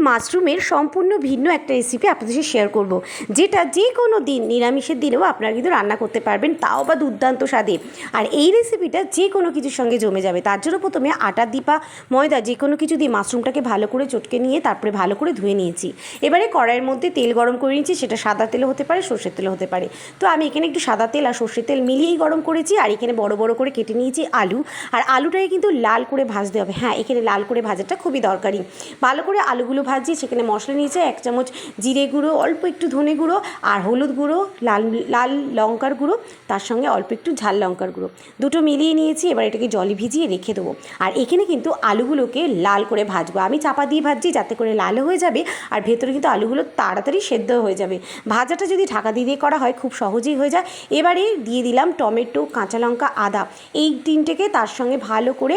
মাশরুমের সম্পূর্ণ ভিন্ন একটা রেসিপি আপনাদের সাথে শেয়ার করব, যেটা যে কোনো দিন নিরামিষের দিনেও আপনারা কিন্তু রান্না করতে পারবেন, তাও বা দুর্দান্ত স্বাদে। আর এই রেসিপিটা যে কোনো কিছুর সঙ্গে জমে যাবে। তার জন্য প্রথমে আটা দিপা ময়দা যে কোনো কিছু দিয়ে মাশরুমটাকে ভালো করে চটকে নিয়ে তারপরে ভালো করে ধুয়ে নিয়েছি। এবারে কড়াইয়ের মধ্যে তেল গরম করে নিয়েছি, সেটা সাদা তেলও হতে পারে, সর্ষের তেলও হতে পারে। তো আমি এখানে একটু সাদা তেল আর সর্ষের তেল মিলিয়েই গরম করেছি। আর এখানে বড় বড় করে কেটে নিয়েছি আলু, আর আলুটাকে কিন্তু লাল করে ভাজতে হবে। হ্যাঁ, এখানে লাল করে ভাজাটা খুবই দরকারি। ভালো করে আলুগুলো ভাজি, সেখানে মশলা নিয়েছে 1 চামচ জিরে গুঁড়ো, অল্প একটু ধনে গুঁড়ো আর হলুদ গুঁড়ো, লাল লাল লঙ্কার গুঁড়ো, তার সঙ্গে অল্প একটু ঝাল লঙ্কার গুঁড়ো, দুটো মিলিয়ে নিয়েছি। এবার এটাকে জলে ভিজিয়ে রেখে দেবো। আর এখানে কিন্তু আলুগুলোকে লাল করে ভাজবো। আমি চাপা দিয়ে ভাজছি যাতে করে লাল হয়ে যাবে, আর ভেতরে কিন্তু আলুগুলো তাড়াতাড়ি সেদ্ধ হয়ে যাবে। ভাজাটা যদি ঢাকা দিয়ে করা হয় খুব সহজেই হয়ে যায়। এবারে দিয়ে দিলাম টমেটো, কাঁচা লঙ্কা, আদা, এই তিনটেকে তার সঙ্গে ভালো করে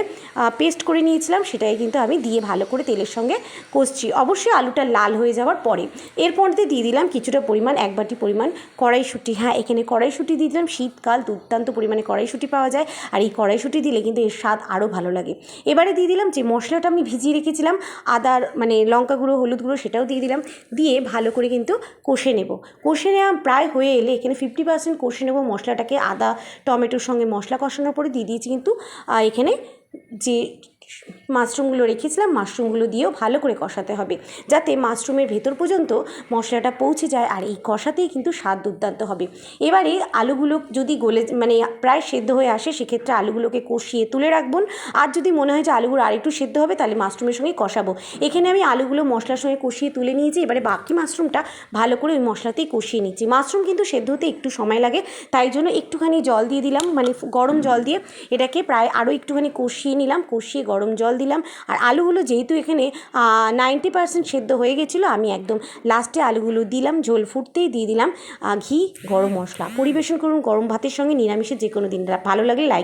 পেস্ট করে নিয়েছিলাম, সেটাই কিন্তু আমি দিয়ে ভালো করে তেলের সঙ্গে কষছি। অবশ্যই আলুটা লাল হয়ে যাওয়ার পরে এরপর দিয়ে দিলাম কিছুটা পরিমাণ, 1 বাটি পরিমাণ কড়াইশুঁটি। হ্যাঁ, এখানে কড়াইশুঁটি দিয়ে দিলাম। শীতকাল দুর্দান্ত পরিমাণে কড়াইশুঁটি পাওয়া যায়, আর এই কড়াইশুঁটি দিলে কিন্তু এর স্বাদ আরও ভালো লাগে। এবারে দিয়ে দিলাম যে মশলাটা আমি ভিজিয়ে রেখেছিলাম, আদার মানে লঙ্কা গুঁড়ো, হলুদ গুঁড়ো, সেটাও দিয়ে দিলাম। দিয়ে ভালো করে কিন্তু কষে নেব। কষে নেওয়া প্রায় হয়ে এলে এখানে 50% কষে নেব মশলাটাকে। আদা টমেটোর সঙ্গে মশলা কষানোর পরে দিয়ে দিয়েছি কিন্তু এখানে যে মাশরুমগুলো রেখেছিলাম, মাশরুমগুলো দিয়েও ভালো করে কষাতে হবে, যাতে মাশরুমের ভেতর পর্যন্ত মশলাটা পৌঁছে যায়, আর এই কষাতেই কিন্তু স্বাদ দুর্দান্ত হবে। এবারে আলুগুলো যদি গলে মানে প্রায় সেদ্ধ হয়ে আসে, সেক্ষেত্রে আলুগুলোকে কষিয়ে তুলে রাখবেন। আর যদি মনে হয় যে আলুগুলো আরেকটু সেদ্ধ হবে, তাহলে মাশরুমের সঙ্গে কষাবো। এখানে আমি আলুগুলো মশলার সঙ্গে কষিয়ে তুলে নিয়েছি। এবারে বাকি মাশরুমটা ভালো করে ওই মশলাতেই কষিয়ে নিচ্ছি। মাশরুম কিন্তু সেদ্ধ হতে একটু সময় লাগে, তাই জন্য একটুখানি জল দিয়ে দিলাম, মানে গরম জল দিয়ে এটাকে প্রায় আরও একটুখানি কষিয়ে নিলাম। কষিয়ে গরম জল দিলাম। আর আলুগুলো যেহেতু এখানে 90% সেদ্ধ হয়ে গেছিলো, আমি একদম লাস্টে আলুগুলো দিলাম। ঝোল ফুটতেই দিয়ে দিলাম ঘি, গরম মশলা। পরিবেশন করুন গরম ভাতের সঙ্গে, নিরামিষের যে কোনো দিন। ভালো লাগলে লাইক